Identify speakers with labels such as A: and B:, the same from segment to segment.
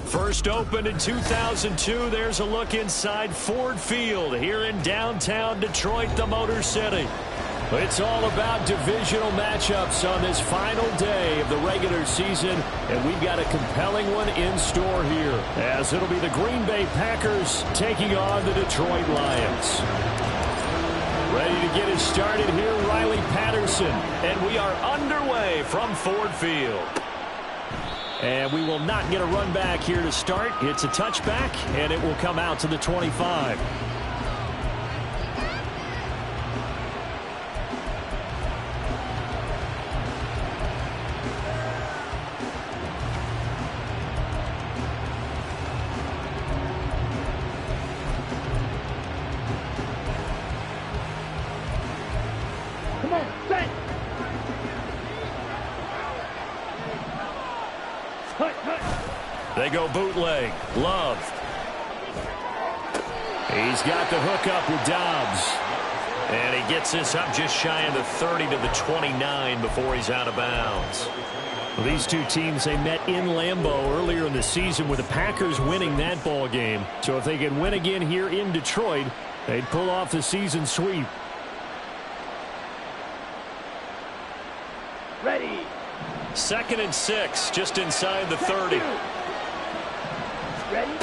A: First opened in 2002, there's a look inside Ford Field here in downtown Detroit, the Motor City. It's all about divisional matchups on this final day of the regular season, and we've got a compelling one in store here, as it'll be the Green Bay Packers taking on the Detroit Lions. Ready to get it started here, Riley Patterson, and we are underway from Ford Field. And we will not get a run back here to start. It's a touchback, and it will come out to the 25.
B: Come on, set!
A: They go bootleg. Love. He's got the hook up with Dobbs. And he gets this up just shy of the 30 to the 29 before he's out of bounds. Well, these two teams, they met in Lambeau earlier in the season with the Packers winning that ball game. So if they can win again here in Detroit, they'd pull off the season sweep.
B: Ready.
A: 2nd and 6, just inside the 30.
B: Ready?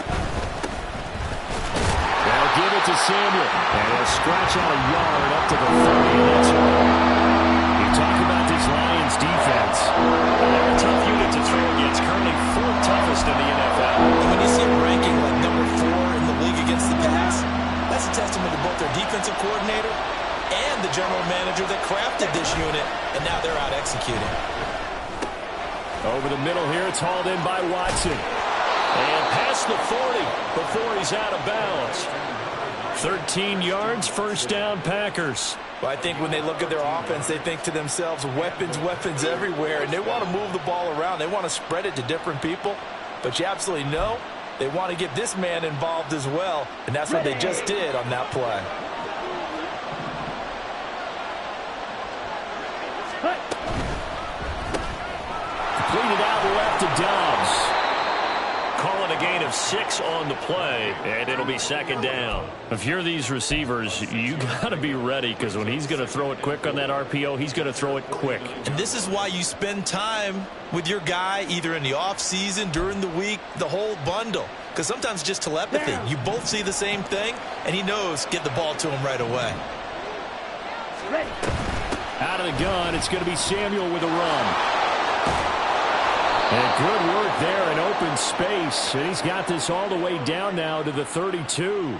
A: They'll give it to Samuel. And he'll scratch out a yard up to the 30. That's right. You talk about this Lions defense. They're a tough unit to throw against. Currently 4th toughest in the NFL.
C: And when you see them ranking like number 4 in the league against the pass, that's a testament to both their defensive coordinator and the general manager that crafted this unit, and now they're out executing.
A: Over the middle here, it's hauled in by Watson. And past the 40 before he's out of bounds. 13 yards, first down, Packers.
C: Well, I think when they look at their offense, they think to themselves, weapons, weapons everywhere, and they want to move the ball around. They want to spread it to different people, but you absolutely know they want to get this man involved as well, and that's what they just did on that play.
A: Completed out left to Dobbs. Call it a gain of 6 on the play, and it'll be 2nd down. If you're these receivers, you got to be ready, because when he's going to throw it quick on that RPO, he's going to throw it quick.
C: And this is why you spend time with your guy either in the offseason, during the week, the whole bundle. Because sometimes just telepathy. You both see the same thing, and he knows get the ball to him right away.
B: Ready.
A: Out of the gun, it's going to be Samuel with a run. And good work there in open space. And he's got this all the way down now to the 32.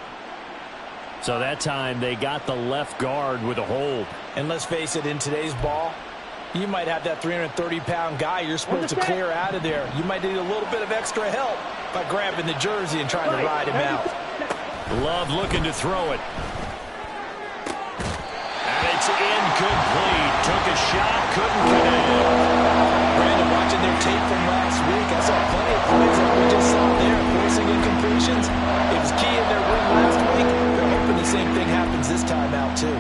A: So that time they got the left guard with a hold.
C: And let's face it, in today's ball, you might have that 330-pound guy you're supposed to clear out of there. You might need a little bit of extra help by grabbing the jersey and trying to ride him out.
A: Love looking to throw it. And it's incomplete. Took a shot, couldn't connect.
C: Brandon, watching their tape from last week, I saw plenty of plays like we just saw there, forcing incompletions. It was key in their win last week. They're hoping the same thing happens this time out, too.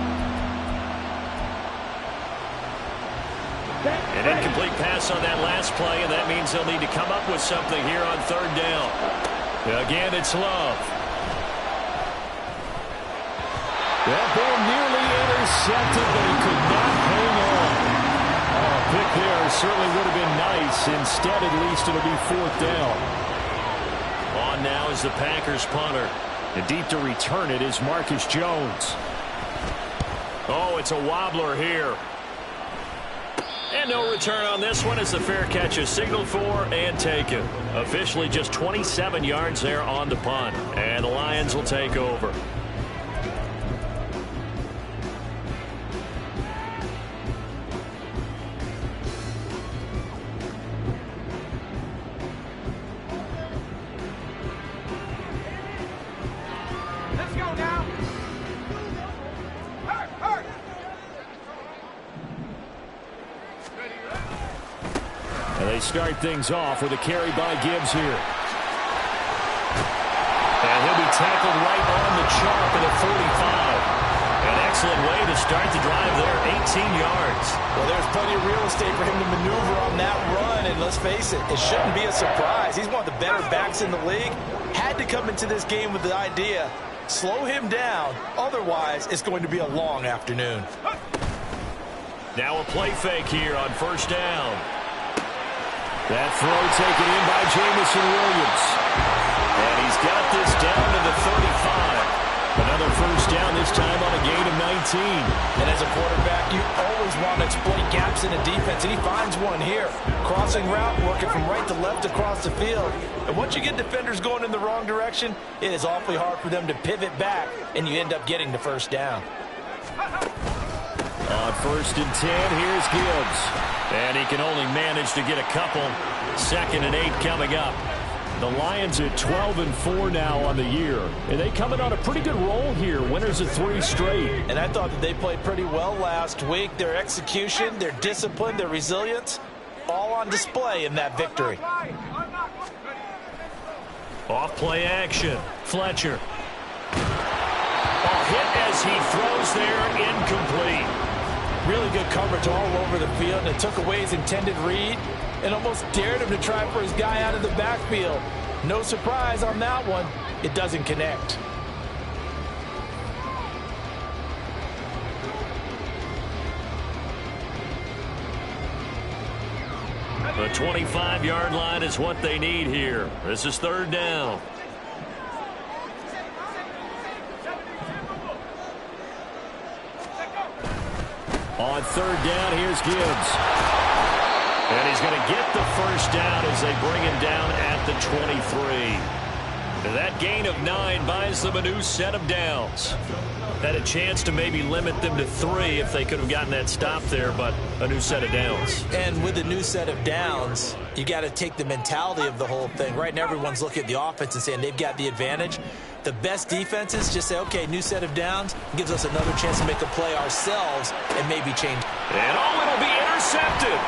A: An incomplete pass on that last play, and that means they'll need to come up with something here on 3rd down. Again, it's Love. That ball nearly intercepted, but he could not hang on. A pick there certainly would have been nice. Instead, at least, it'll be 4th down. On now is the Packers punter. And deep to return it is Marcus Jones. Oh, it's a wobbler here. And no return on this one as the fair catch is signaled for and taken. Officially just 27 yards there on the punt. And the Lions will take over.
B: Let's go now.
A: And they start things off with a carry by Gibbs here. And he'll be tackled right on the chalk at the 45. An excellent way to start the drive there, 18 yards.
C: Well, there's plenty of real estate for him to maneuver on that run, and let's face it, it shouldn't be a surprise. He's one of the better backs in the league. Had to come into this game with the idea, slow him down, otherwise it's going to be a long afternoon.
A: Now a play fake here on first down. That throw taken in by Jameson Williams. And he's got this down to the 35. Another first down, this time on a gain of 19.
C: And as a quarterback, you always want to exploit gaps in a defense, and he finds one here. Crossing route, working from right to left across the field. And once you get defenders going in the wrong direction, it is awfully hard for them to pivot back, and you end up getting the first down.
A: On first and 10, here's Gibbs. And he can only manage to get a couple. 2nd and 8 coming up. The Lions at 12-4 now on the year. And they coming on a pretty good roll here. Winners of 3 straight.
C: And I thought that they played pretty well last week. Their execution, their discipline, their resilience, all on display in that victory.
A: Off play action. Fletcher. A hit as he throws there, incomplete.
C: Really good coverage all over the field, and it took away his intended read and almost dared him to try for his guy out of the backfield. No surprise on that one. It doesn't connect.
A: The 25-yard line is what they need here. This is 3rd down. On 3rd down, here's Gibbs. And he's going to get the first down as they bring him down at the 23. That gain of 9 buys them a new set of downs. Had a chance to maybe limit them to 3 if they could have gotten that stop there, but a new set of downs.
C: And with a new set of downs, you got to take the mentality of the whole thing. Right now, everyone's looking at the offense and saying they've got the advantage. The best defenses just say, okay, new set of downs, gives us another chance to make a play ourselves and maybe change.
A: And it'll be intercepted.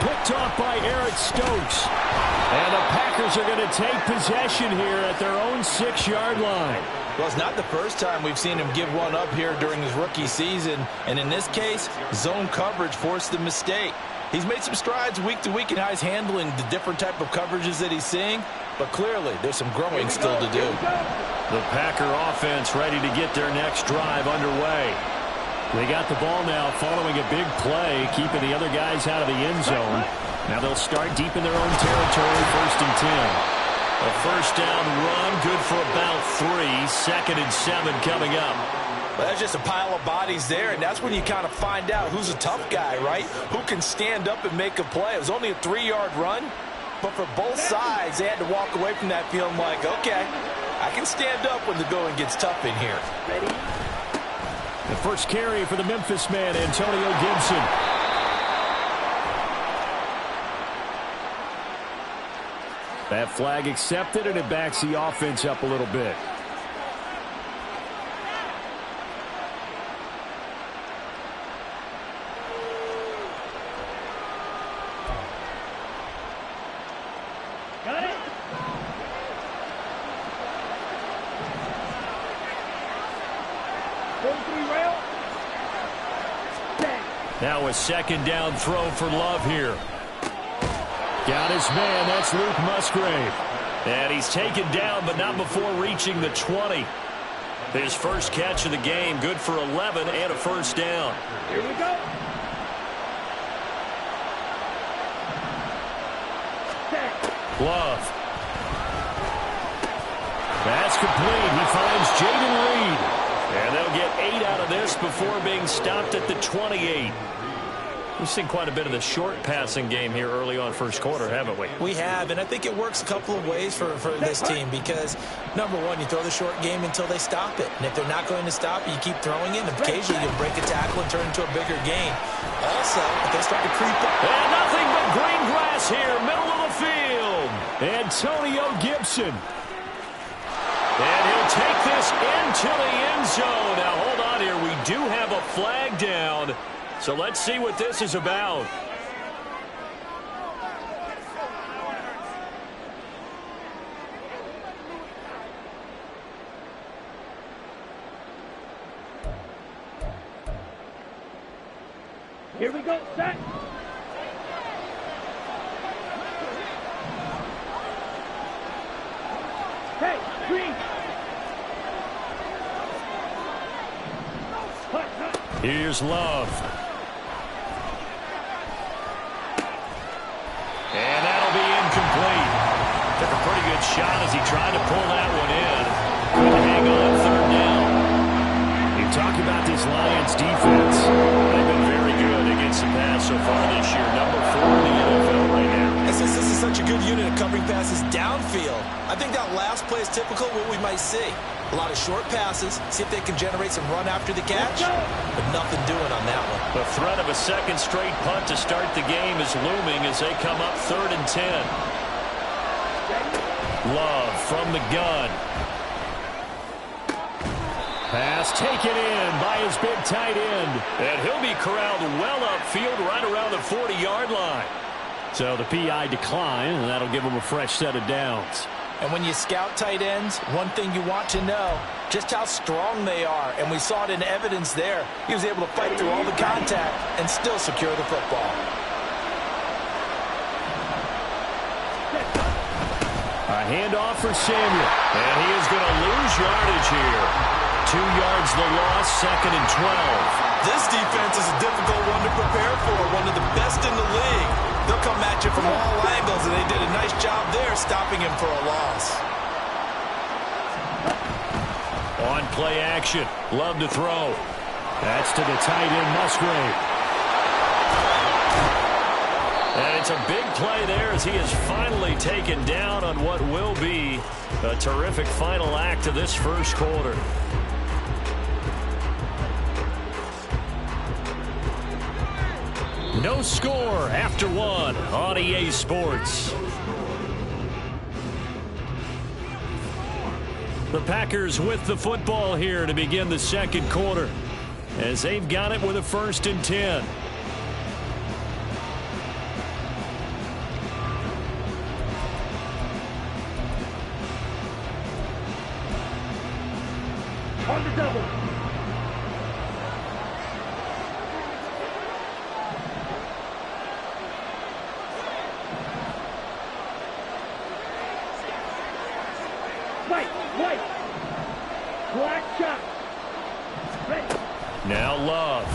A: Picked off by Eric Stokes. And the Packers are going to take possession here at their own 6-yard line.
C: Well, it's not the first time we've seen him give one up here during his rookie season. And in this case, zone coverage forced the mistake. He's made some strides week to week in how he's handling the different type of coverages that he's seeing. But clearly, there's some growing still to do.
A: The Packer offense ready to get their next drive underway. They got the ball now following a big play, keeping the other guys out of the end zone. Now they'll start deep in their own territory, 1st and 10. A first down run, good for about 3. 2nd and 7 coming up.
C: Well, that's just a pile of bodies there, and that's when you kind of find out who's a tough guy, right? Who can stand up and make a play. It was only a 3-yard run, but for both sides, they had to walk away from that feeling like, okay, I can stand up when the going gets tough in here.
B: Ready?
A: The first carry for the Memphis man, Antonio Gibson. That flag accepted, and it backs the offense up a little bit.
B: Got it?
A: Now a 2nd down throw for Love here. Got his man, that's Luke Musgrave. And he's taken down, but not before reaching the 20. His first catch of the game, good for 11 and a first down.
B: Here we go.
A: Love. That's complete. He finds Jaden Reed. And they'll get 8 out of this before being stopped at the 28. We've seen quite a bit of the short passing game here early on first quarter, haven't we?
C: We have, and I think it works a couple of ways for this team because, number one, you throw the short game until they stop it. And if they're not going to stop it, you keep throwing it, and occasionally you'll break a tackle and turn into a bigger gain. Also, if they start to creep up.
A: And nothing but green grass here, middle of the field. Antonio Gibson. And he'll take this into the end zone. Now, hold on here. We do have a flag down. So let's see what this is about.
B: Here we go, set. Hey, green. Hut, hut.
A: Here's Love. And that'll be incomplete. Took a pretty good shot as he tried to pull that one in. Couldn't hang on third down. You talk about this Lions defense. They've been very good against the pass so far this year. Number 4 in the NFL right now.
C: This is such a good unit of covering passes downfield. I think that last play is typical of what we might see. A lot of short passes, see if they can generate some run after the catch, but nothing doing on that one.
A: The threat of a second straight punt to start the game is looming as they come up 3rd and 10. Love from the gun. Pass taken in by his big tight end. And he'll be corralled well upfield right around the 40-yard line. So the PI decline, and that'll give him a fresh set of downs.
C: And when you scout tight ends, one thing you want to know, just how strong they are. And we saw it in evidence there. He was able to fight through all the contact and still secure the football.
A: A handoff for Samuel. And he is going to lose yardage here. 2 yards the loss, 2nd and 12.
C: This defense is a difficult one to prepare for, one of the best in the league. They'll come at you from all angles, and they did a nice job there stopping him for a loss.
A: On play action, Love to throw. That's to the tight end, Musgrave. And it's a big play there as he is finally taken down on what will be a terrific final act of this first quarter. No score after 1 on EA Sports. The Packers with the football here to begin the second quarter as they've got it with a 1st and 10.
B: On the double. White. Black shot. Ready.
A: Now Love.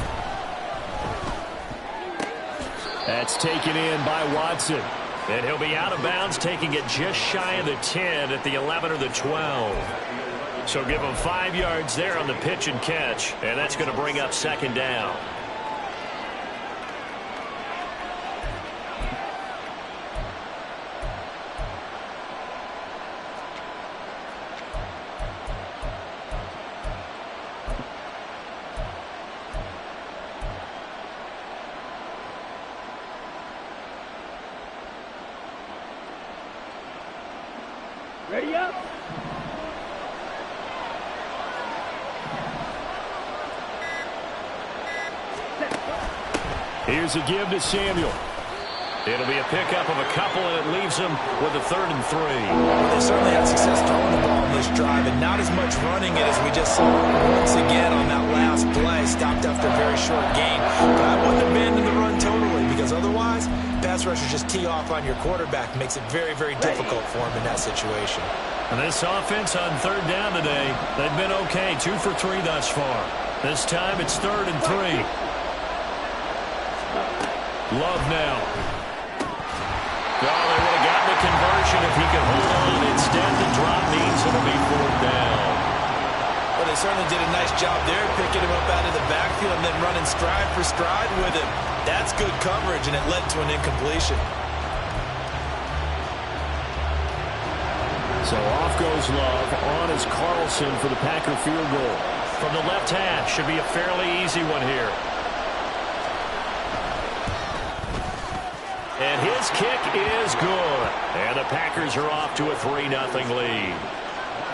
A: That's taken in by Watson. And he'll be out of bounds, taking it just shy of the 10 at the 11 or the 12. So give him 5 yards there on the pitch and catch. And that's going to bring up 2nd down.
B: Ready up.
A: Here's a give to Samuel. It'll be a pickup of a couple, and it leaves him with a 3rd and 3.
C: Well, they certainly had success throwing the ball in this drive, and not as much running it as we just saw once again on that last play. Stopped after a very short gain. But I wouldn't abandon the run totally, because otherwise, pass rushers just tee off on your quarterback. Makes it very, very difficult for him in that situation.
A: And this offense on 3rd down today, they've been okay. 2 for 3 thus far. This time it's 3rd and 3. Love now. Oh, they would have gotten the conversion if he could hold on. Instead, the drop means it'll be 4th down.
C: Well, they certainly did a nice job there, picking him up out of the backfield and then running stride for stride with him. That's good coverage, and it led to an incompletion.
A: So off goes Love. On is Carlson for the Packer field goal. From the left hash, should be a fairly easy one here. And his kick is good. And the Packers are off to a 3-0 lead.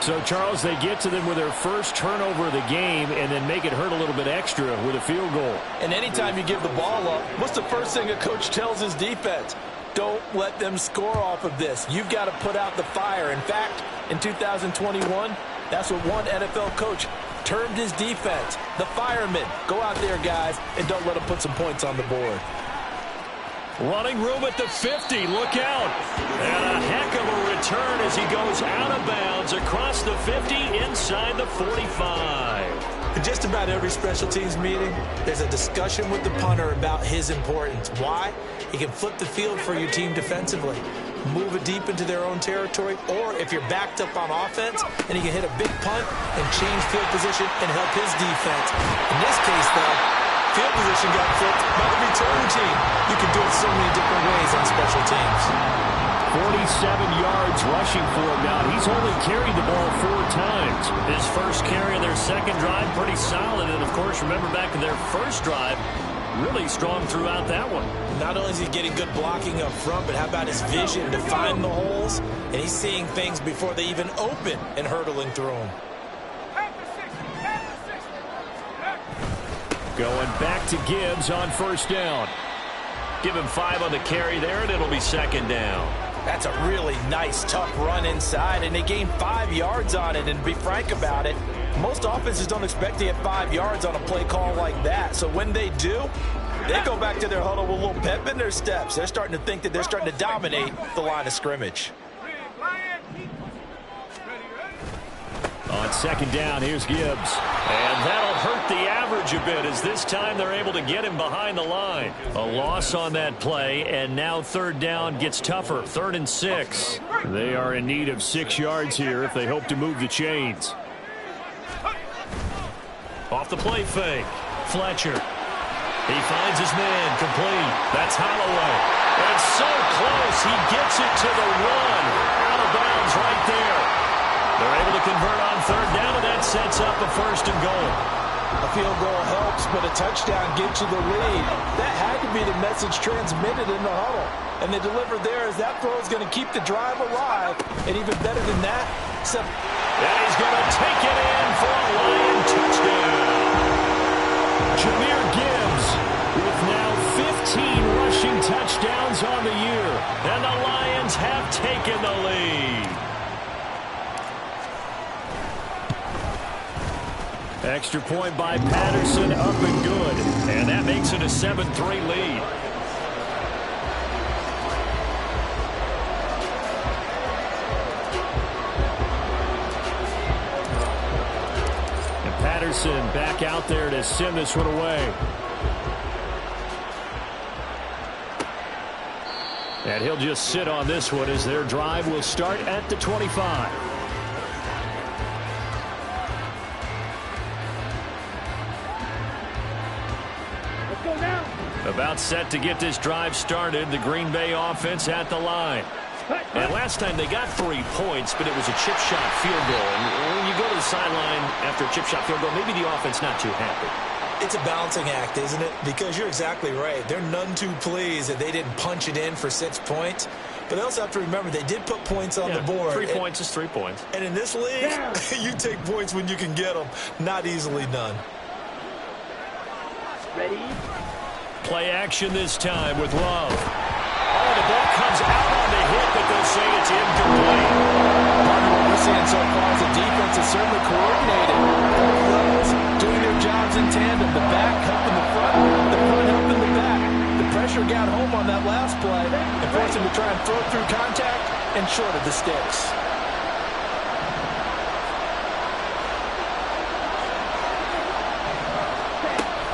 A: So, Charles, they get to them with their first turnover of the game and then make it hurt a little bit extra with a field goal.
C: And anytime you give the ball up, what's the first thing a coach tells his defense? Don't let them score off of this. You've got to put out the fire. In fact, in 2021, that's what one NFL coach termed his defense, the firemen. Go out there, guys, and don't let them put some points on the board.
A: Running room at the 50. Look out. And a heck of a return as he goes out of bounds across the 50 inside the 45.
C: In just about every special teams meeting, there's a discussion with the punter about his importance. Why? He can flip the field for your team defensively, move it deep into their own territory, or if you're backed up on offense, and he can hit a big punt and change field position and help his defense. In this case, though, field position got flipped by the return team. You can do it so many different ways on special teams.
A: 47 yards rushing for him now. He's only carried the ball 4 times. His first carry in their second drive, pretty solid. And, of course, remember back in their first drive, really strong throughout that one.
C: Not only is he getting good blocking up front, but how about his vision to find the holes? And he's seeing things before they even open and hurdling through them.
A: Going back to Gibbs on first down. Give him 5 on the carry there, and it'll be second down.
C: That's a really nice, tough run inside, and they gained 5 yards on it. And to be frank about it, most offenses don't expect to get 5 yards on a play call like that. So when they do, they go back to their huddle with a little pep in their steps. They're starting to think that they're starting to dominate the line of scrimmage.
A: On second down, here's Gibbs. And that'll hurt the average a bit as this time they're able to get him behind the line. A loss on that play, and now third down gets tougher. 3rd and 6. They are in need of 6 yards here if they hope to move the chains. Off the play fake. Fletcher. He finds his man complete. That's Holloway. And so close. He gets it to the 1. Out of bounds right there. They're able to convert on third down, and that sets up a 1st and goal.
C: A field goal helps, but a touchdown gets you the lead. That had to be the message transmitted in the huddle. And they delivered there as that throw is going to keep the drive alive. And even better than that,
A: and he's going to take it in for a Lion touchdown. Jahmyr Gibbs with now 15 rushing touchdowns on the year. And the Lions have taken the lead. Extra point by Patterson, up and good. And that makes it a 7-3 lead. And Patterson back out there to send this one away. And he'll just sit on this one as their drive will start at the 25. About set to get this drive started. The Green Bay offense at the line. And last time they got 3 points, but it was a chip shot field goal. And when you go to the sideline after a chip shot field goal, maybe the offense not too happy.
C: It's a balancing act, isn't it? Because you're exactly right. They're none too pleased that they didn't punch it in for 6 points. But they also have to remember they did put points on the board.
A: 3 points is 3 points.
C: And in this league, you take points when you can get them. Not easily done.
B: Ready?
A: Play action this time with Love. Oh, the ball comes out on the hit, but they'll say it's incomplete.
C: What we're seeing so far is the defense is certainly coordinated. Both levels doing their jobs in tandem. The back helping the front helping the back. The pressure got home on that last play and forced him to try and throw through contact and short of the sticks.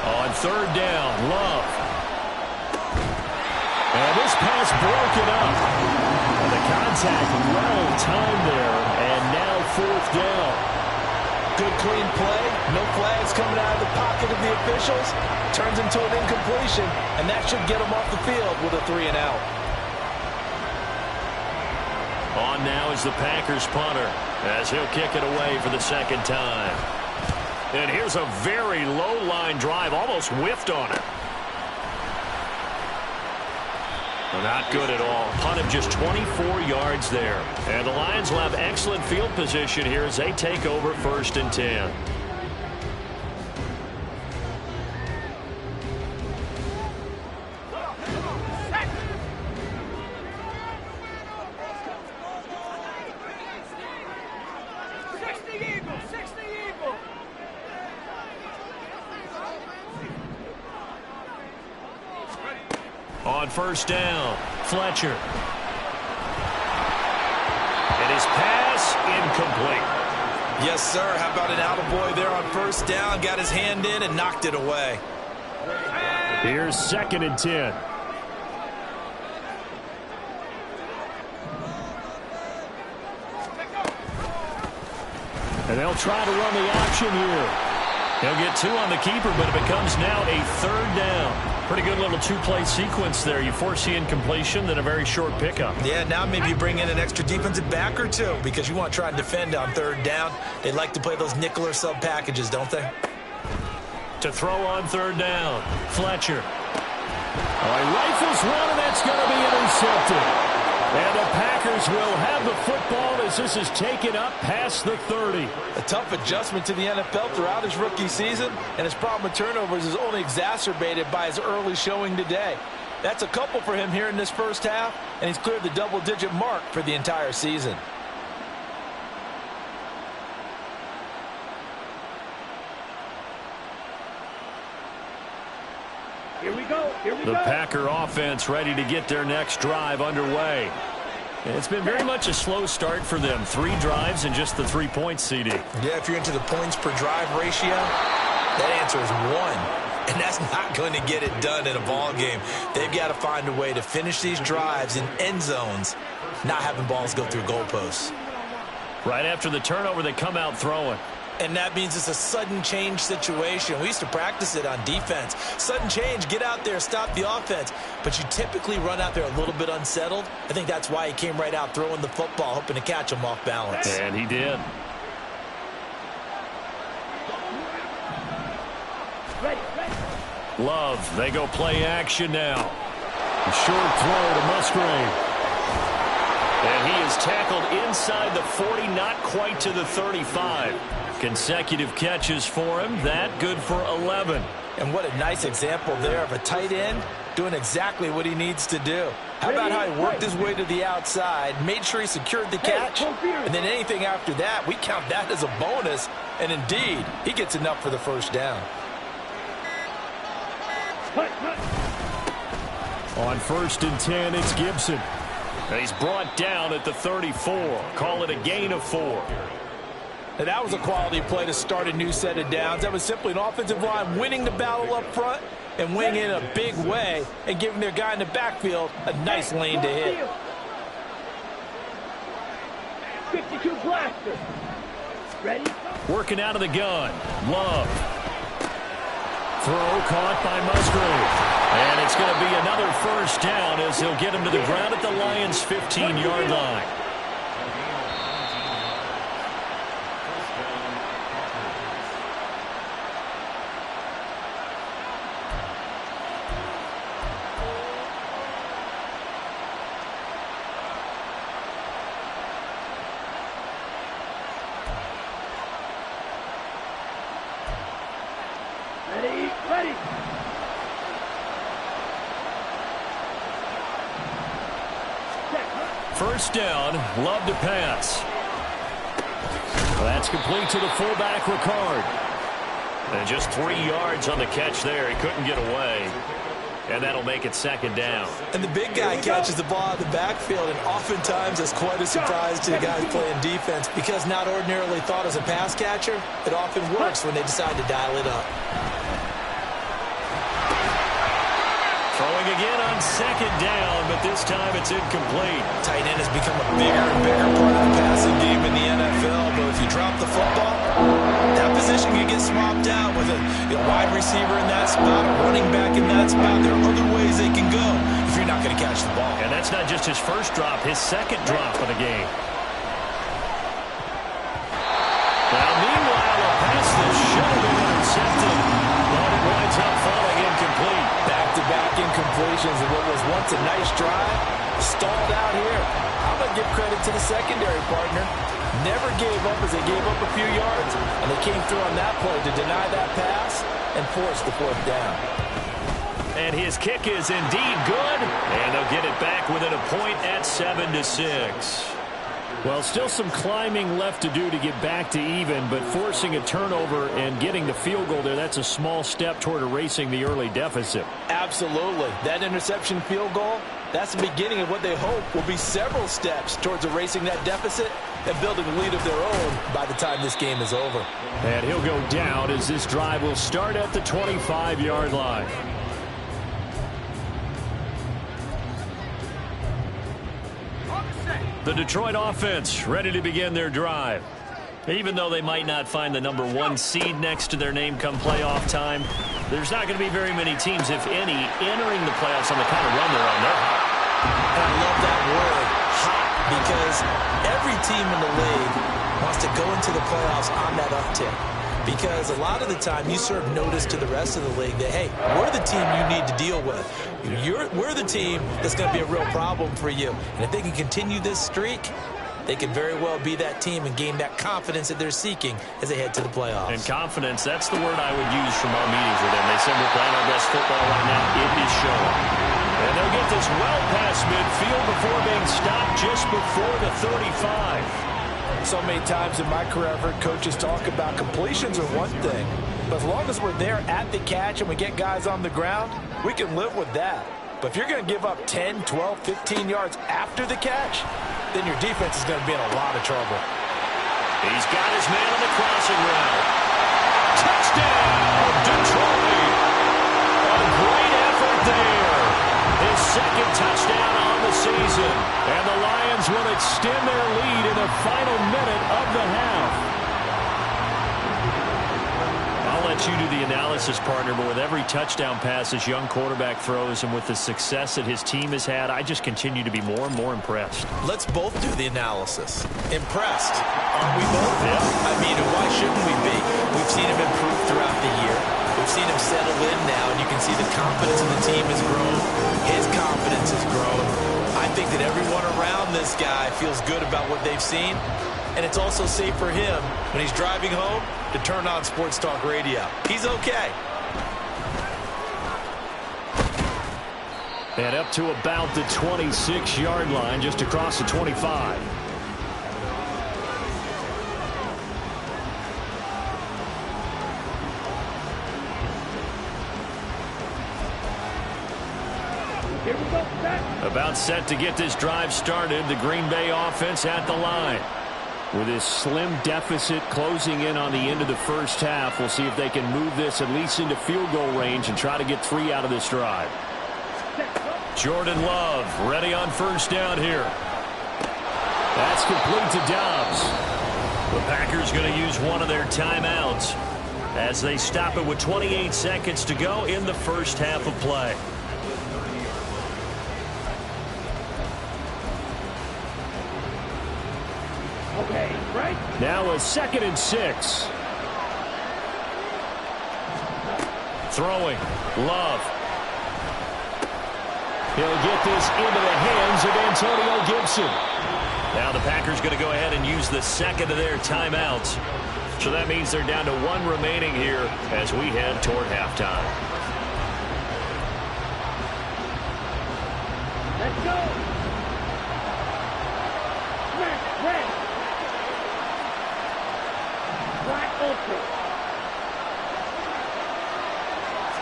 A: On third down, Love. And this pass broken up. And the contact well timed there. And now 4th down.
C: Good clean play. No flags coming out of the pocket of the officials. Turns into an incompletion. And that should get them off the field with a 3 and out.
A: On now is the Packers punter as he'll kick it away for the 2nd time. And here's a very low line drive. Almost whiffed on it. Not good at all. Punted just 24 yards there. And the Lions will have excellent field position here as they take over 1st and 10. on first down. Fletcher. And his pass incomplete.
C: Yes, sir. How about an attaboy there on first down? Got his hand in and knocked it away.
A: Here's 2nd and 10. And they'll try to run the option here. They'll get 2 on the keeper, but it becomes now a 3rd down. Pretty good little 2-play sequence there. You force the incompletion, then a very short pickup.
C: Yeah, now maybe you bring in an extra defensive back or 2 because you want to try and defend on 3rd down. They like to play those nickel or sub packages, don't they?
A: To throw on 3rd down, Fletcher. Oh, he rifles one, and that's going to be intercepted. And the Packers will have the football as this is taken up past the 30.
C: A tough adjustment to the NFL throughout his rookie season, and his problem with turnovers is only exacerbated by his early showing today. That's a couple for him here in this first half, and he's cleared the double-digit mark for the entire season.
B: Here we go. Here we go.
A: The Packer offense ready to get their next drive underway. And it's been very much a slow start for them. 3 drives and just the 3 points, CD.
C: Yeah, if you're into the points per drive ratio, that answer is 1. And that's not going to get it done in a ball game. They've got to find a way to finish these drives in end zones, not having balls go through goalposts.
A: Right after the turnover, they come out throwing.
C: And that means it's a sudden change situation. We used to practice it on defense. Sudden change, get out there, stop the offense. But you typically run out there a little bit unsettled. I think that's why he came right out throwing the football, hoping to catch him off balance.
A: And he did. Love, they go play action now. A short throw to Musgrave. And he is tackled inside the 40, not quite to the 35. Consecutive catches for him. That good for 11.
C: And what a nice example there of a tight end doing exactly what he needs to do. How about how he worked his way to the outside, made sure he secured the catch, and then anything after that, we count that as a bonus. And indeed, he gets enough for the first down.
A: On 1st and 10, it's Gibson. And he's brought down at the 34. Call it a gain of 4.
C: And that was a quality play to start a new set of downs. That was simply an offensive line winning the battle up front and winning in a big way and giving their guy in the backfield a nice lane to hit.
B: 52 blaster. Ready?
A: Working out of the gun. Love. Throw caught by Musgrave. And it's going to be another first down as he'll get him to the ground at the Lions' 15-yard line.
B: Ready.
A: First down, Love to pass. That's complete to the fullback, Ricard. And just 3 yards on the catch there. He couldn't get away. And that'll make it 2nd down.
C: And the big guy catches the ball out of the backfield, and oftentimes that's quite a surprise to the guys playing defense because not ordinarily thought as a pass catcher, it often works when they decide to dial it up.
A: Throwing again on 2nd down, but this time it's incomplete.
C: Tight end has become a bigger and bigger part of the passing game in the NFL, but if you drop the football, that position can get swapped out with a wide receiver in that spot, a running back in that spot. There are other ways they can go if you're not going to catch the ball.
A: And that's not just his first drop, his 2nd drop of the game. Now, meanwhile, a pass that should have been intercepted, but it winds up falling incomplete.
C: Back-to-back incompletions of what was once a nice drive, stalled out here. I'm going to give credit to the secondary partner. Never gave up as they gave up a few yards, and they came through on that play to deny that pass and force the 4th down.
A: And his kick is indeed good, and they'll get it back within a point at 7-6. Well, still some climbing left to do to get back to even, but forcing a turnover and getting the field goal there, that's a small step toward erasing the early deficit.
C: Absolutely. That interception field goal, that's the beginning of what they hope will be several steps towards erasing that deficit and building a lead of their own by the time this game is over.
A: And he'll go down as this drive will start at the 25-yard line. The Detroit offense ready to begin their drive. Even though they might not find the number 1 seed next to their name come playoff time, there's not going to be very many teams, if any, entering the playoffs on the kind of run they're on. They're hot.
C: I love that word, hot, because every team in the league wants to go into the playoffs on that uptick. Because a lot of the time you serve notice to the rest of the league that, hey, we're the team you need to deal with. We're the team that's going to be a real problem for you. And if they can continue this streak, they can very well be that team and gain that confidence that they're seeking as they head to the playoffs.
A: And confidence, that's the word I would use from our meetings with them. They said we're playing our best football right now. It is showing. And they'll get this well past midfield before being stopped just before the 35.
C: So many times in my career, I've heard coaches talk about completions are one thing. But as long as we're there at the catch and we get guys on the ground, we can live with that. But if you're going to give up 10, 12, 15 yards after the catch, then your defense is going to be in a lot of trouble.
A: He's got his man on the crossing route. Touchdown, Detroit! A great effort there. His second touchdown on the season. And the Lions will extend their lead in the final minute of the half. I'll let you do the analysis, partner, but with every touchdown pass this young quarterback throws and with the success that his team has had, I just continue to be more and more impressed.
C: Let's both do the analysis. Impressed, aren't we both?
A: Yeah.
C: I mean, why shouldn't we be? We've seen him improve throughout the year. We've seen him settle in now, and you can see the confidence in the team has grown. His confidence has grown. I think that everyone around this guy feels good about what they've seen, and it's also safe for him when he's driving home to turn on Sports Talk Radio. He's okay.
A: And up to about the 26-yard line, just across the 25.
B: Here we go, set.
A: About set to get this drive started, the Green Bay offense at the line. With this slim deficit closing in on the end of the first half, we'll see if they can move this at least into field goal range and try to get 3 out of this drive. Jordan Love ready on first down here. That's complete to Dobbs. The Packers going to use one of their timeouts as they stop it with 28 seconds to go in the first half of play.
B: Okay, right?
A: Now a 2nd and 6. Throwing. Love. He'll get this into the hands of Antonio Gibson. Now the Packers going to go ahead and use the second of their timeouts. So that means they're down to 1 remaining here as we head toward halftime.
B: Let's go. Red. Black ultra.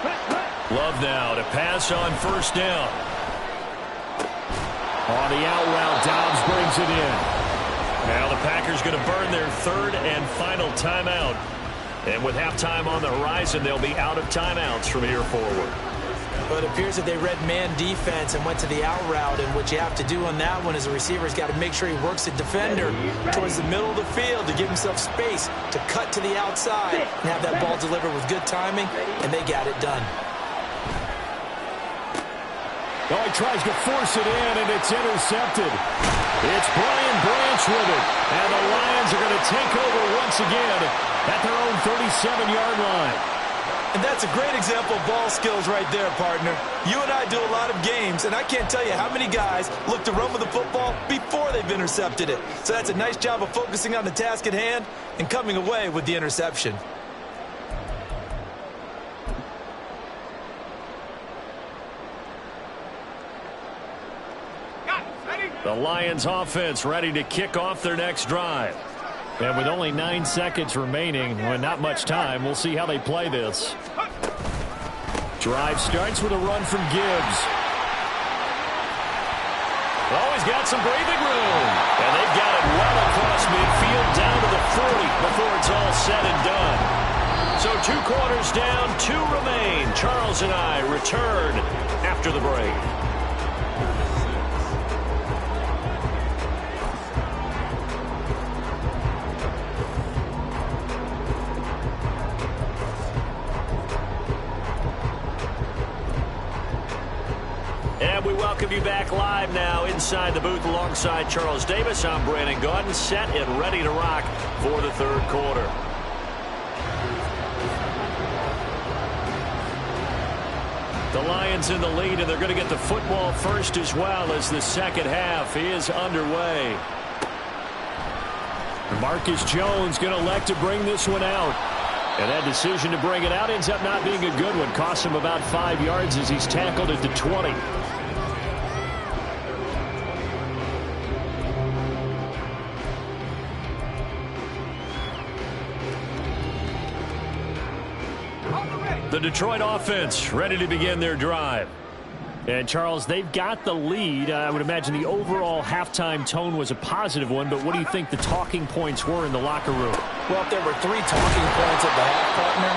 B: Cut.
A: Love now to pass on first down. On the out route, Dobbs brings it in. Now the Packers going to burn their 3rd and final timeout. And with halftime on the horizon, they'll be out of timeouts from here forward.
C: But it appears that they read man defense and went to the out route, and what you have to do on that one is the receiver's got to make sure he works the defender towards the middle of the field to give himself space to cut to the outside and have that ball delivered with good timing, and they got it done.
A: Oh, he tries to force it in, and it's intercepted. It's Brian Branch with it, and the Lions are going to take over once again at their own 37-yard line.
C: And that's a great example of ball skills right there, partner. You and I do a lot of games, and I can't tell you how many guys look to run with the football before they've intercepted it. So that's a nice job of focusing on the task at hand and coming away with the interception.
D: Got it.
A: The Lions offense ready to kick off their next drive. And with only 9 seconds remaining, well, not much time, we'll see how they play this. Drive starts with a run from Gibbs. Oh, he's got some breathing room. And they've got it well across midfield down to the 40 before it's all said and done. So 2 quarters down, 2 remain. Charles and I return after the break. And we welcome you back live now inside the booth alongside Charles Davis. I'm Brandon Gaudin, set and ready to rock for the 3rd quarter. The Lions in the lead, and they're going to get the football first as well as the second half is underway. Marcus Jones going to elect to bring this one out. And that decision to bring it out ends up not being a good one. Costs him about 5 yards as he's tackled at the 20. The Detroit offense ready to begin their drive. And, Charles, they've got the lead. I would imagine the overall halftime tone was a positive one, but what do you think the talking points were in the locker room?
C: Well, if there were 3 talking points at the half, partner,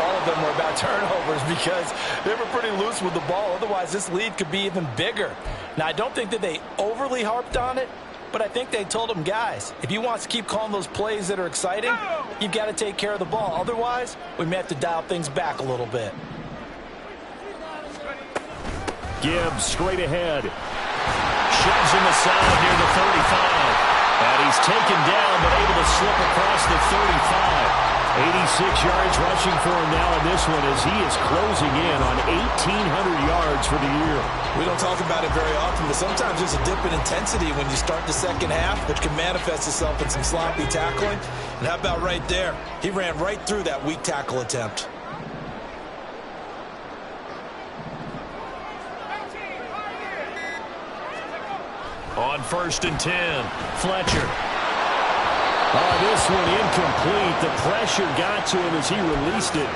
C: all of them were about turnovers because they were pretty loose with the ball. Otherwise, this lead could be even bigger. Now, I don't think that they overly harped on it, but I think they told them, guys, if you want to keep calling those plays that are exciting, you've got to take care of the ball. Otherwise, we may have to dial things back a little bit.
A: Gibbs straight ahead. Shoves him aside near the 35. And he's taken down but able to slip across the 35. 86 yards rushing for him now in this one as he is closing in on 1,800 yards for the year.
C: We don't talk about it very often, but sometimes there's a dip in intensity when you start the second half, which can manifest itself in some sloppy tackling. And how about right there? He ran right through that weak tackle attempt.
A: On 1st and 10, Fletcher. Oh, this one incomplete. The pressure got to him as he released it.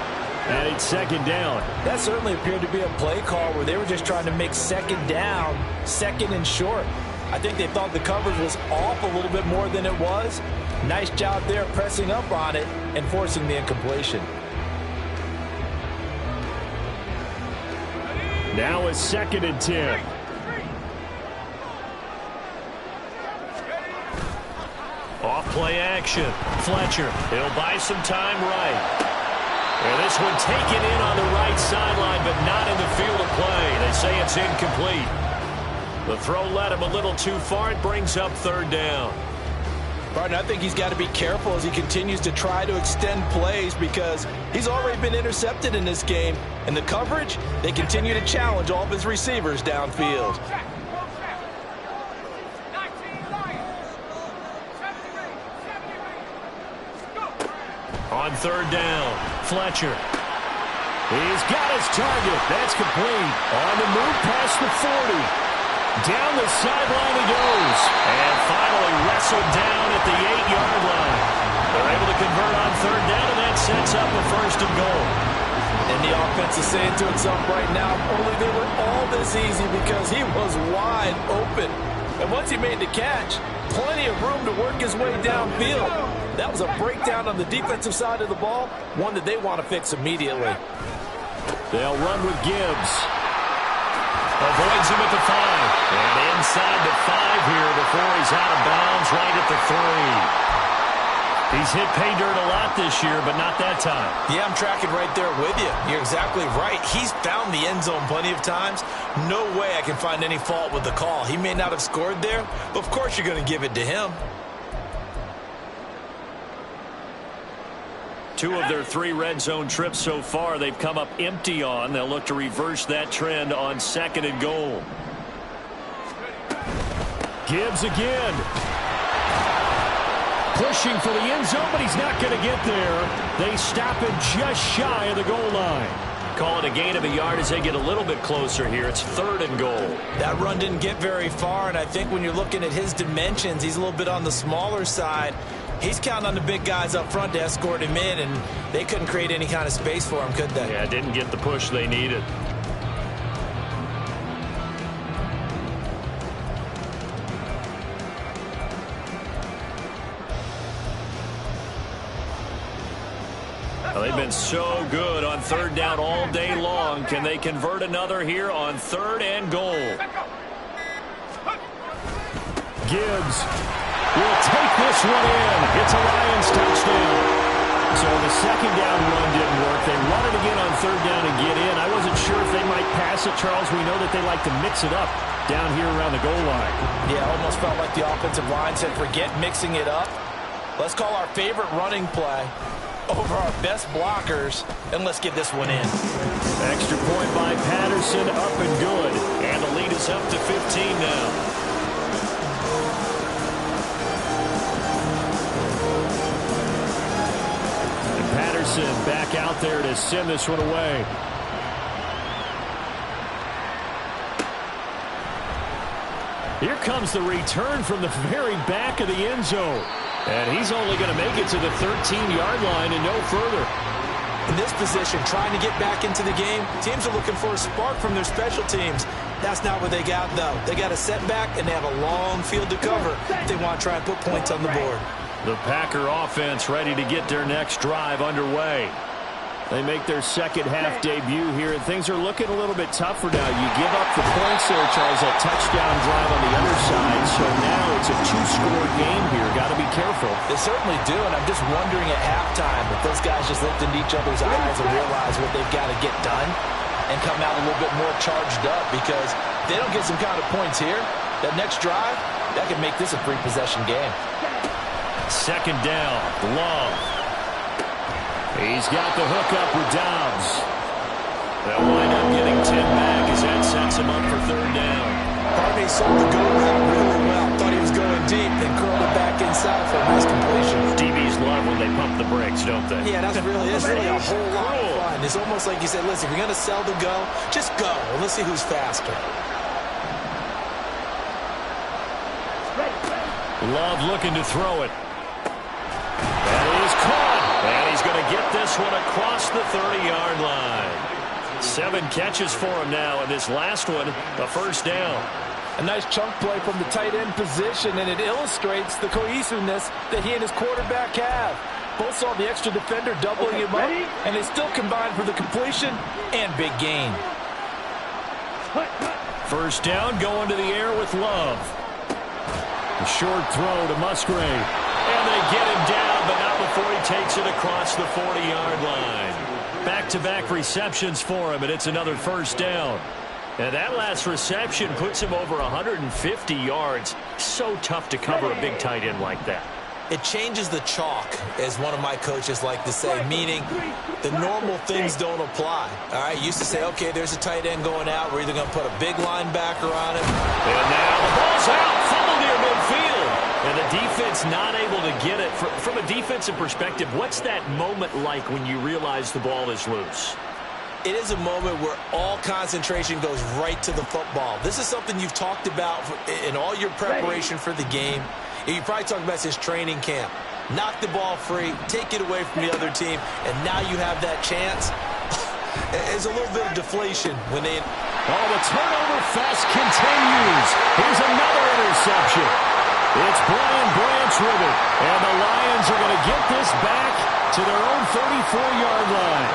A: And it's 2nd down.
C: That certainly appeared to be a play call where they were just trying to make 2nd down, 2nd and short. I think they thought the coverage was off a little bit more than it was. Nice job there pressing up on it and forcing the incompletion.
A: Now it's 2nd and 10. Off play action. Fletcher. He'll buy some time right. And this one taken in on the right sideline, but not in the field of play. They say it's incomplete. The throw led him a little too far. It brings up 3rd down.
C: Barton, I think he's got to be careful as he continues to try to extend plays because he's already been intercepted in this game. And the coverage, they continue to challenge all of his receivers downfield.
A: On 3rd down, Fletcher. He's got his target. That's complete. On the move past the 40. Down the sideline he goes. And finally wrestled down at the 8-yard line. They're able to convert on 3rd down, and that sets up a 1st and goal.
C: And the offense is saying to itself right now, only they were all this easy because he was wide open. And once he made the catch, plenty of room to work his way downfield. That was a breakdown on the defensive side of the ball, one that they want to fix immediately.
A: They'll run with Gibbs. Avoids him at the 5. And inside the 5 here before he's out of bounds right at the 3. He's hit pay dirt a lot this year, but not that time.
C: Yeah, I'm tracking right there with you. You're exactly right. He's found the end zone plenty of times. No way I can find any fault with the call. He may not have scored there, but of course you're going to give it to him.
A: 2 of their 3 red zone trips so far they've come up empty on. They'll look to reverse that trend on 2nd and goal. Gibbs again. Pushing for the end zone, but he's not going to get there. They stop him just shy of the goal line. Call it a gain of a yard as they get a little bit closer here. It's 3rd and goal.
C: That run didn't get very far, and I think when you're looking at his dimensions, he's a little bit on the smaller side. He's counting on the big guys up front to escort him in, and they couldn't create any kind of space for him, could they?
A: Yeah, didn't get the push they needed. Well, they've been so good on 3rd down all day long. Can they convert another here on 3rd and goal? Gibbs will take this one in. It's a Lions touchdown. So the 2nd down run didn't work. They run it again on 3rd down and get in. I wasn't sure if they might pass it, Charles. We know that they like to mix it up down here around the goal line.
C: Yeah, almost felt like the offensive line said, forget mixing it up. Let's call our favorite running play over our best blockers, and let's get this one in.
A: Extra point by Patterson, up and good. And the lead is up to 15 now. And Patterson back out there to send this one away. Here comes the return from the very back of the end zone. And he's only going to make it to the 13-yard line and no further.
C: In this position, trying to get back into the game, teams are looking for a spark from their special teams. That's not what they got, though. They got a setback, and they have a long field to cover if they want to try and put points on the board.
A: The Packer offense ready to get their next drive underway. They make their second-half debut here, and things are looking a little bit tougher now. You give up the points there, Charles, that touchdown drive on the other side, so now it's a 2-score game here. Got to be careful.
C: They certainly do, and I'm just wondering at halftime if those guys just looked into each other's eyes and realized what they've got to get done and come out a little bit more charged up, because if they don't get some kind of points here, that next drive, that could make this a 3-possession game.
A: 2nd down, Love. He's got the hook up with Dobbs. They'll wind up getting 10 back as that sets him up for 3rd down.
C: Harvey sold the go route really well. Thought he was going deep, then curled it back inside for a nice completion.
A: DBs love when they pump the brakes, don't they?
C: Yeah, that's really a whole lot of fun. It's almost like you said, listen, if you're going to sell the go, just go. And let's see who's faster.
A: Love looking to throw it. That is caught. And he's going to get this one across the 30-yard line. 7 catches for him now, and this last one, a 1st down.
C: A nice chunk play from the tight end position, and it illustrates the cohesiveness that he and his quarterback have. Both saw the extra defender doubling him up, and they still combined for the completion and big gain.
A: 1st down, going to the air with Love. A short throw to Musgrave. And they get him down, but not before he takes it across the 40-yard line. Back-to-back receptions for him, and it's another 1st down. And that last reception puts him over 150 yards. So tough to cover a big tight end like that.
C: It changes the chalk, as one of my coaches like to say, meaning the normal things don't apply. All right, used to say, okay, there's a tight end going out. We're either going to put a big linebacker on him.
A: And now the ball's out, fumbled near midfield. And the defense not able to get it. From a defensive perspective, what's that moment like when you realize the ball is loose?
C: It is a moment where all concentration goes right to the football. This is something you've talked about in all your preparation for the game. You probably talked about this training camp. Knock the ball free, take it away from the other team, and now you have that chance. There's a little bit of deflation when they...
A: Oh, the turnover fest continues. Here's another interception. It's Brian Branch with it, and the Lions are going to get this back to their own 34-yard line.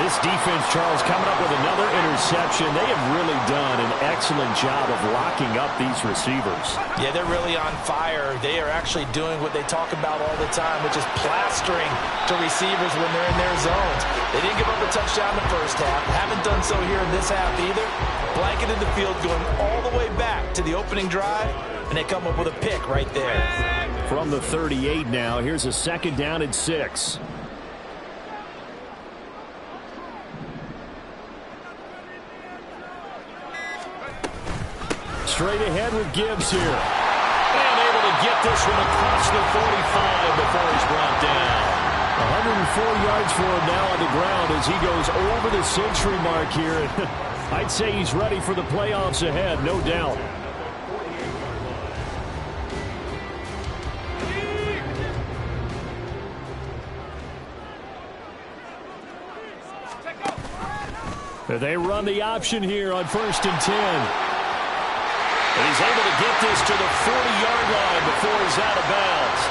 A: This defense, Charles, coming up with another interception. They have really done an excellent job of locking up these receivers.
C: Yeah, they're really on fire. They are actually doing what they talk about all the time, which is plastering to receivers when they're in their zones. They didn't give up a touchdown in the 1st half. Haven't done so here in this half either. Blanketed the field going all the way back to the opening drive, and they come up with a pick right there.
A: From the 38 now, here's a 2nd down and 6. Straight ahead with Gibbs here. And able to get this one across the 45 before he's brought down. 104 yards for him now on the ground as he goes over the century mark here. I'd say he's ready for the playoffs ahead, no doubt. They run the option here on 1st and 10. And he's able to get this to the 40-yard line before he's out of bounds.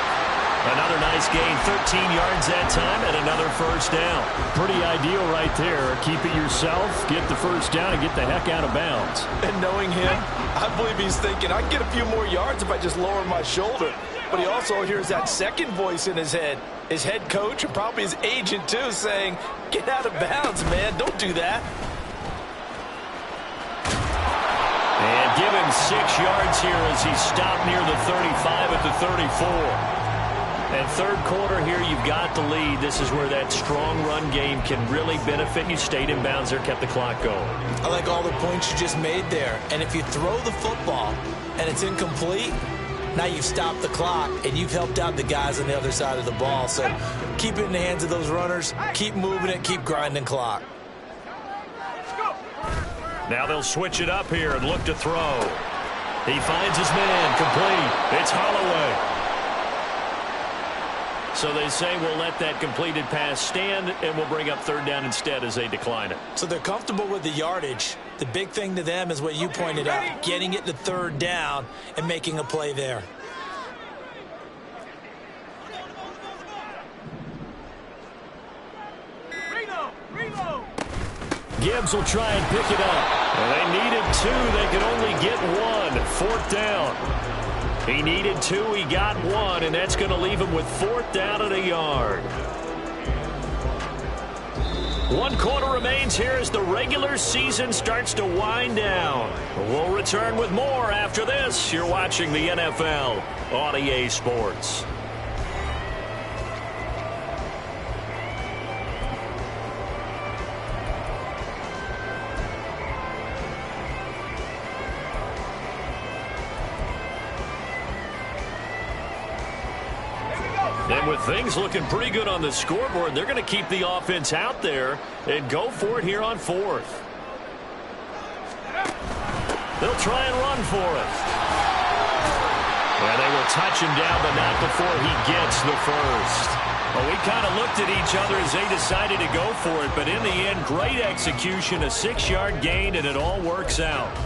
A: Another nice gain, 13 yards that time, and another first down. Pretty ideal right there. Keep it yourself, get the first down, and get the heck out of bounds.
C: And knowing him, I believe he's thinking, I can get a few more yards if I just lower my shoulder. But he also hears that second voice in his head. His head coach and probably his agent, too, saying, get out of bounds, man. Don't do that.
A: And give him 6 yards here as he stopped near the 35 at the 34. And third quarter here, you've got the lead. This is where that strong run game can really benefit. You stayed in bounds there, kept the clock going.
C: I like all the points you just made there. And if you throw the football and it's incomplete, now you've stopped the clock and you've helped out the guys on the other side of the ball. So keep it in the hands of those runners. Keep moving it. Keep grinding clock.
A: Now they'll switch it up here and look to throw. He finds his man, complete. It's Holloway. So they say we'll let that completed pass stand, and we'll bring up third down instead as they decline it.
C: So they're comfortable with the yardage. The big thing to them is what you pointed out, getting it to third down and making a play there.
A: Gibbs will try and pick it up. Well, they needed 2. They could only get 1. Fourth down. He needed 2. He got 1, and that's going to leave him with 4th down at a yard. 1 quarter remains here as the regular season starts to wind down. We'll return with more after this. You're watching the NFL on EA Sports. And with things looking pretty good on the scoreboard, they're going to keep the offense out there and go for it here on 4th. They'll try and run for it. And they will touch him down, but not before he gets the first. Well, we kind of looked at each other as they decided to go for it, but in the end, great execution, a 6-yard gain, and it all works out.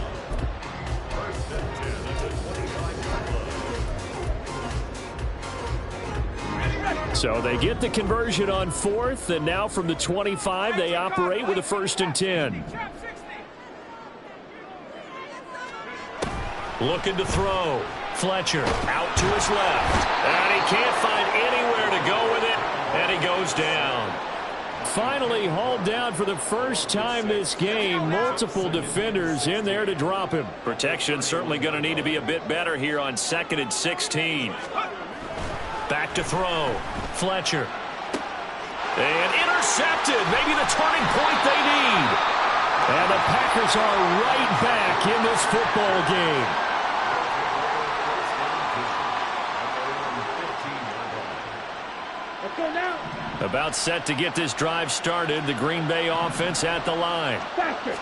A: So they get the conversion on 4th, and now from the 25, they operate with a 1st and 10. Looking to throw. Fletcher out to his left. And he can't find anywhere to go with it, and he goes down. Finally hauled down for the first time this game. Multiple defenders in there to drop him. Protection certainly going to need to be a bit better here on 2nd and 16. Back to throw. Fletcher. And intercepted. Maybe the turning point they need. And the Packers are right back in this football game.
B: Let's go now.
A: About set to get this drive started. The Green Bay offense at the line.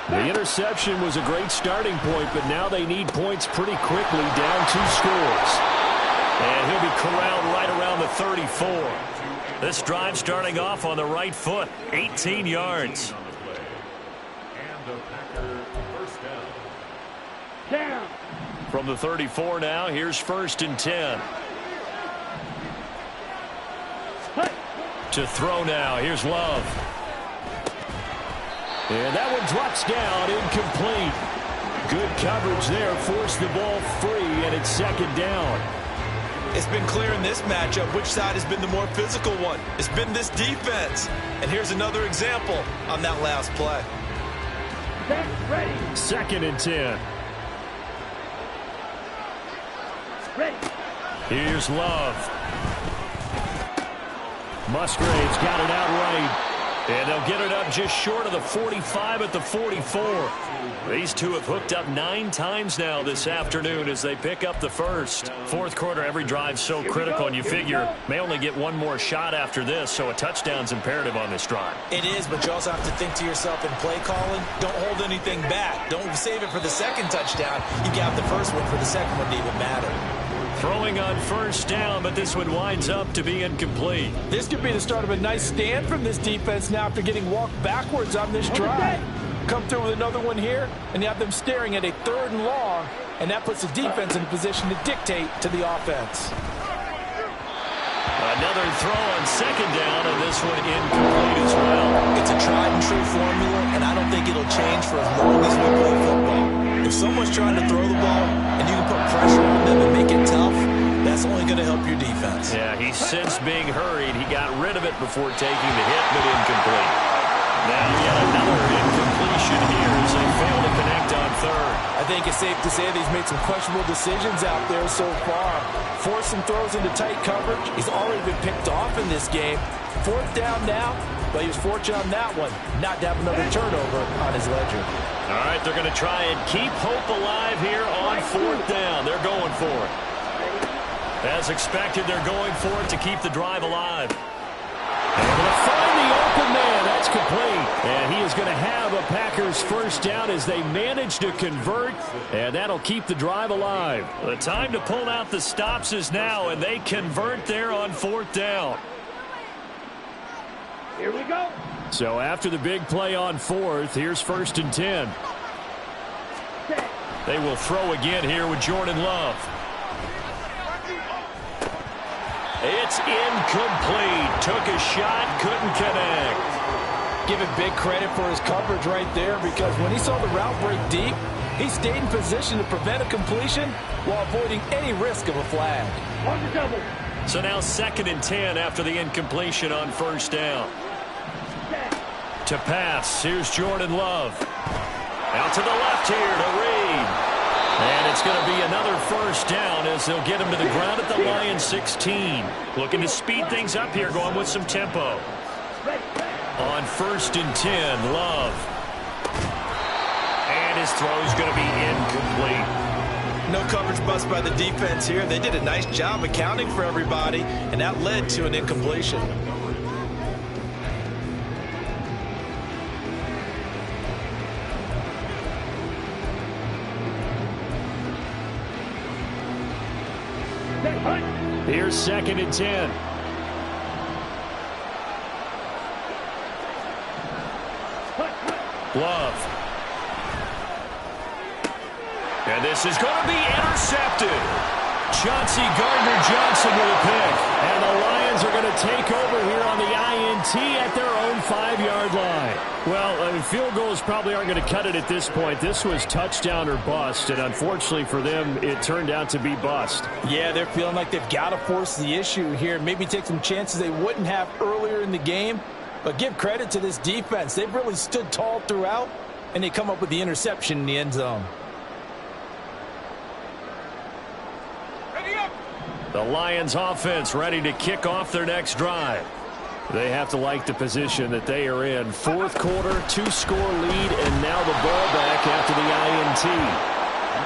A: The interception was a great starting point, but now they need points pretty quickly, down 2 scores. And he'll be corralled right around the 34. This drive starting off on the right foot, 18 yards.
B: Down.
A: From the 34 now, here's 1st and 10. To throw now, here's Love. And that one drops down, incomplete. Good coverage there, forced the ball free, and it's 2nd down.
C: It's been clear in this matchup which side has been the more physical one. It's been this defense. And here's another example on that last play.
B: Ready.
A: 2nd and 10.
B: Ready.
A: Here's Love. Musgrave's got it outright. And they'll get it up just short of the 45 at the 44. These two have hooked up 9 times now this afternoon as they pick up the first. Fourth quarter, every drive's so critical, and you figure may only get one more shot after this, so a touchdown's imperative on this drive.
C: It is, but you also have to think to yourself in play calling, don't hold anything back. Don't save it for the second touchdown. You got the first one for the second one to even matter.
A: Throwing on first down, but this one winds up to be incomplete.
C: This could be the start of a nice stand from this defense now after getting walked backwards on this drive. Come through with another one here, and you have them staring at a 3rd and long, and that puts the defense in a position to dictate to the offense.
A: Another throw on second down, and this one incomplete as well.
C: It's a tried and true formula, and I don't think it'll change for as long as we play football. If someone's trying to throw the ball and you can put pressure on them and make it tough, that's only going to help your defense.
A: Yeah, he's since being hurried. He got rid of it before taking the hit, but incomplete. Now yet another incompletion here as they fail to connect on third.
C: I think it's safe to say that he's made some questionable decisions out there so far. Forced some throws into tight coverage. He's already been picked off in this game. 4th down now, but he was fortunate on that one not to have another turnover on his ledger.
A: All right, they're going to try and keep hope alive here on 4th down. They're going for it. As expected, they're going for it to keep the drive alive. And they're going to find the open man. That's complete. And he is going to have a Packers first down as they manage to convert, and that'll keep the drive alive. The time to pull out the stops is now, and they convert there on 4th down.
B: Here we go.
A: So after the big play on 4th, here's 1st and 10. They will throw again here with Jordan Love. It's incomplete. Took a shot, couldn't connect.
C: Give him big credit for his coverage right there, because when he saw the route break deep, he stayed in position to prevent a completion while avoiding any risk of a flag.
B: On the double.
A: So now 2nd and 10 after the incompletion on 1st down. To pass, here's Jordan Love. Out to the left here to Reed. And it's going to be another first down as they'll get him to the ground at the Lions 16. Looking to speed things up here, going with some tempo. On 1st and 10, Love. And his throw is going to be incomplete.
C: No coverage bust by the defense here. They did a nice job accounting for everybody, and that led to an incompletion.
A: Here's 2nd and 10. Love. And this is going to be intercepted. Chauncey Gardner-Johnson with a pick. And the Lions are going to take over here on the INT at their own 5-yard line. Well, field goals probably aren't going to cut it at this point. This was touchdown or bust, and unfortunately for them, it turned out to be bust.
C: Yeah, they're feeling like they've got to force the issue here. Maybe take some chances they wouldn't have earlier in the game. But give credit to this defense. They've really stood tall throughout, and they come up with the interception in the end zone.
A: The Lions offense ready to kick off their next drive. They have to like the position that they are in. 4th quarter, 2-score lead, and now the ball back after the INT.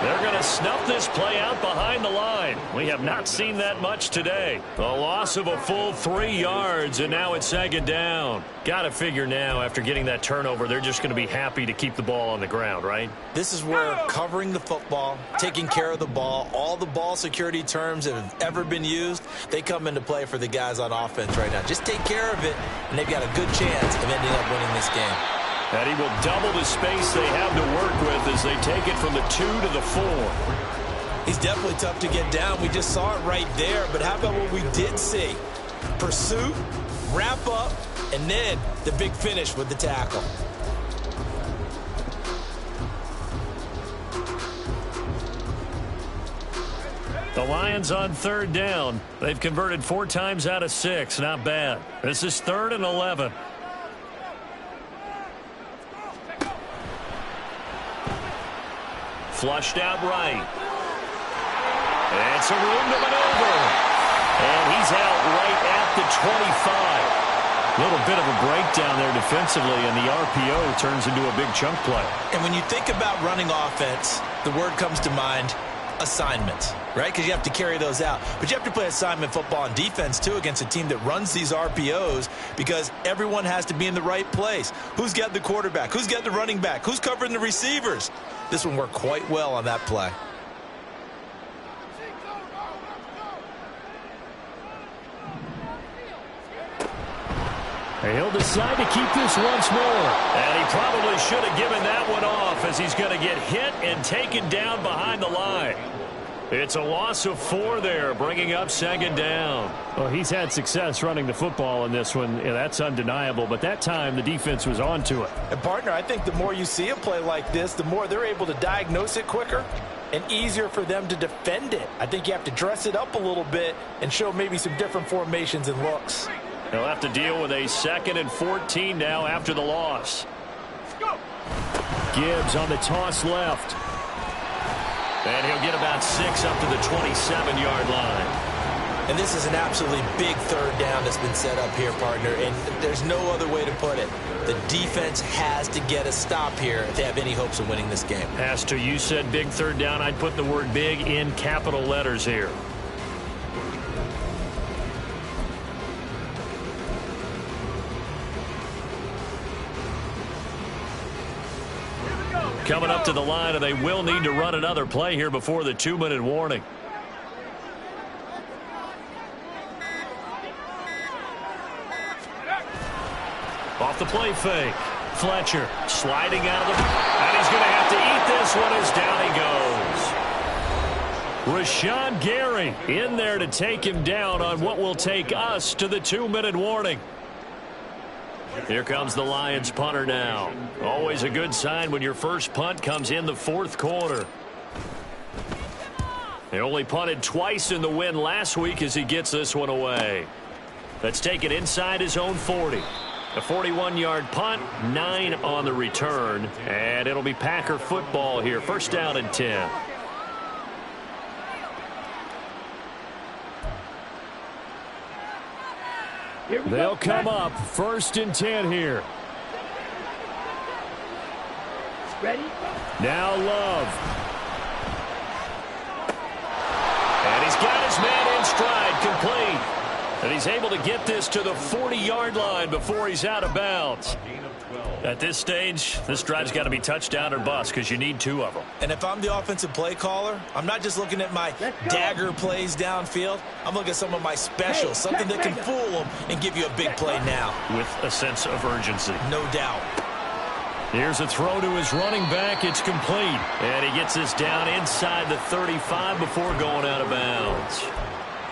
A: They're going to snuff this play out behind the line. We have not seen that much today. A loss of a full 3 yards, and now it's 2nd down. Got to figure now, after getting that turnover, they're just going to be happy to keep the ball on the ground, right?
C: This is where covering the football, taking care of the ball, all the ball security terms that have ever been used, they come into play for the guys on offense right now. Just take care of it, and they've got a good chance of ending up winning this game.
A: And he will double the space they have to work with as they take it from the 2 to the 4.
C: He's definitely tough to get down. We just saw it right there. But how about what we did see? Pursuit, wrap up, and then the big finish with the tackle.
A: The Lions on 3rd down. They've converted 4 times out of 6. Not bad. This is 3rd and 11. Flushed out right. It's a room to maneuver. And he's out right at the 25. Little bit of a breakdown there defensively, and the RPO turns into a big chunk play.
C: And when you think about running offense, the word comes to mind, assignments, right? Because you have to carry those out. But you have to play assignment football on defense, too, against a team that runs these RPOs because everyone has to be in the right place. Who's got the quarterback? Who's got the running back? Who's covering the receivers? This one worked quite well on that play.
A: He'll decide to keep this once more. And he probably should have given that one off as he's going to get hit and taken down behind the line. It's a loss of 4 there, bringing up second down. Well, he's had success running the football in this one. Yeah, that's undeniable. But that time, the defense was on to it.
C: And, partner, I think the more you see a play like this, the more they're able to diagnose it quicker and easier for them to defend it. I think you have to dress it up a little bit and show maybe some different formations and looks.
A: They'll have to deal with a 2nd and 14 now after the loss. Gibbs on the toss left. And he'll get about 6 up to the 27-yard line.
C: And this is an absolutely big third down that's been set up here, partner, and there's no other way to put it. The defense has to get a stop here if they have any hopes of winning this game.
A: As to you said big third down, I'd put the word big in capital letters here. Coming up to the line, and they will need to run another play here before the 2-minute warning. Off the play fake. Fletcher sliding out of the... And he's going to have to eat this one as down he goes. Rashawn Gary in there to take him down on what will take us to the 2-minute warning. Here comes the Lions punter now. Always a good sign when your first punt comes in the 4th quarter. They only punted twice in the win last week as he gets this one away. Let's take it inside his own 40. A 41-yard punt, 9 on the return. And it'll be Packer football here. First down and 10. They'll come up 1st and 10 here.
B: Ready?
A: Now Love. And he's got his man in stride, complete. And he's able to get this to the 40-yard line before he's out of bounds. At this stage, this drive's got to be touchdown or bust because you need 2 of them.
C: And if I'm the offensive play caller, I'm not just looking at my dagger plays downfield. I'm looking at some of my specials, something that can fool them and give you a big play now.
A: With a sense of urgency.
C: No doubt.
A: Here's a throw to his running back. It's complete. And he gets this down inside the 35 before going out of bounds.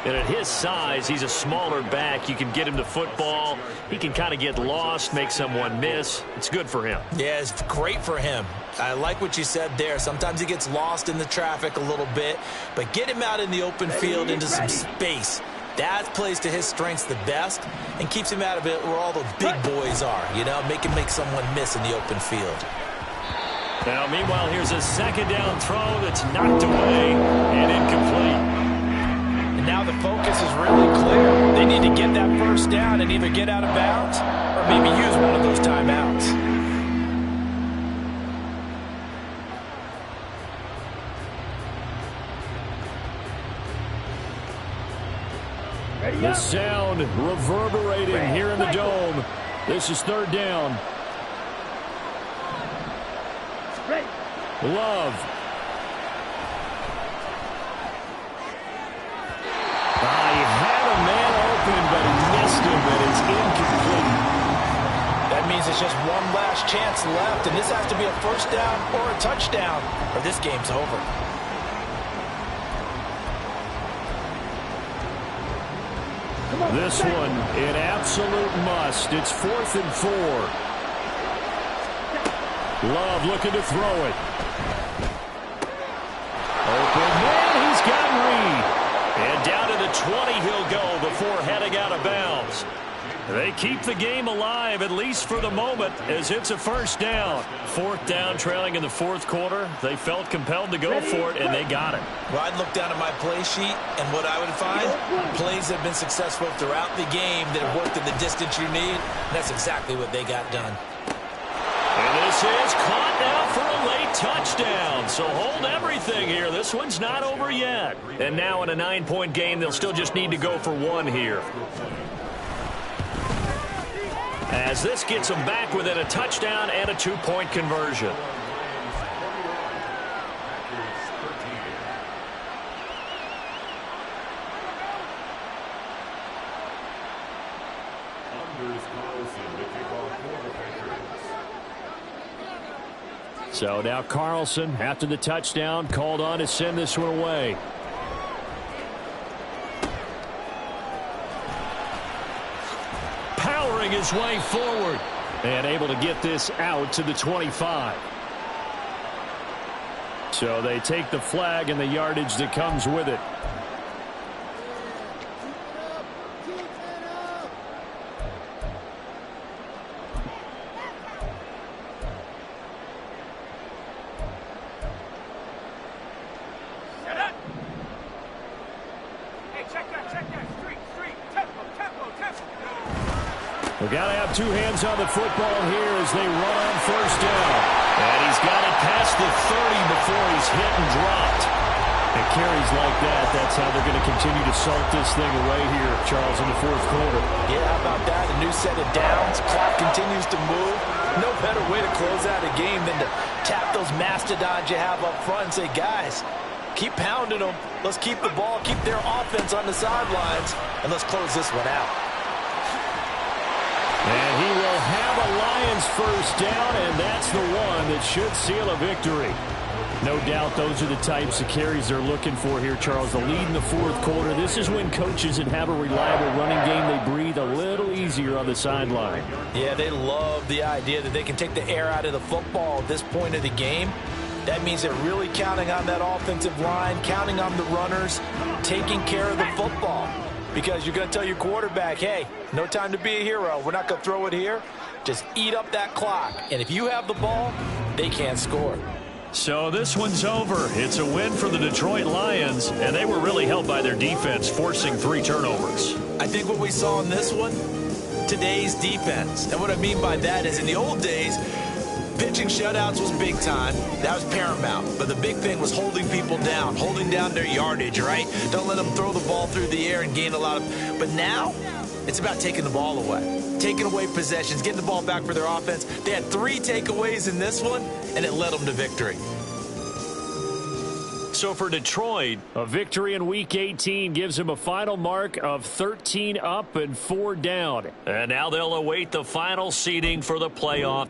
A: And at his size, he's a smaller back. You can get him to football. He can kind of get lost, make someone miss. It's good for him.
C: Yeah, it's great for him. I like what you said there. Sometimes he gets lost in the traffic a little bit, but get him out in the open field into some space. That plays to his strengths the best and keeps him out of it where all the big boys are, you know, make someone miss in the open field.
A: Now, meanwhile, here's a 2nd down throw that's knocked away and incomplete.
C: And now the focus is really clear. They need to get that first down and either get out of bounds or maybe use one of those timeouts.
A: The sound reverberating here in the dome. This is 3rd down. Love. He had a man open, but he missed him, and it's incomplete.
C: That means it's just one last chance left, and this has to be a first down or a touchdown, or this game's over.
A: This one, an absolute must. It's 4th and 4. Love looking to throw it. Open man, he's got Reed. And down to the 20 he'll go before heading out of bounds. They keep the game alive, at least for the moment, as it's a first down. Fourth down, trailing in the fourth quarter. They felt compelled to go for it, and they got it.
C: Well, I'd look down at my play sheet, and what I would find, plays have been successful throughout the game that have worked in the distance you need, and that's exactly what they got done.
A: And this is caught now for a late touchdown. So hold everything here. This one's not over yet. And now in a 9-point game, they'll still just need to go for one here. As this gets them back within a touchdown and a 2-point conversion. So now Carlson, after the touchdown, called on to send this one away. Powering his way forward and able to get this out to the 25. So they take the flag and the yardage that comes with it. We've got to have two hands on the football here as they run on first down. And he's got it past the 30 before he's hit and dropped. And carries like that, that's how they're going to continue to salt this thing away here, Charles, in the fourth quarter.
C: Yeah, how about that? A new set of downs. Clock continues to move. No better way to close out a game than to tap those mastodons you have up front and say, guys, keep pounding them. Let's keep the ball, keep their offense on the sidelines, and let's close this one out.
A: And he will have a Lions first down, and that's the one that should seal a victory. No doubt those are the types of carries they're looking for here, Charles. The lead in the fourth quarter. This is when coaches that have a reliable running game, they breathe a little easier on the sideline.
C: Yeah, they love the idea that they can take the air out of the football at this point of the game. That means they're really counting on that offensive line, counting on the runners, taking care of the football. Because you're going to tell your quarterback, hey, no time to be a hero. We're not going to throw it here. Just eat up that clock. And if you have the ball, they can't score.
A: So this one's over. It's a win for the Detroit Lions, and they were really helped by their defense, forcing 3 turnovers.
C: I think what we saw in this one, today's defense. And what I mean by that is in the old days, pitching shutouts was big time. That was paramount. But the big thing was holding people down, holding down their yardage, right? Don't let them throw the ball through the air and gain a lot of... But now, it's about taking the ball away, taking away possessions, getting the ball back for their offense. They had 3 takeaways in this one, and it led them to victory.
A: So for Detroit, a victory in Week 18 gives them a final mark of 13 up and 4 down. And now they'll await the final seeding for the playoff.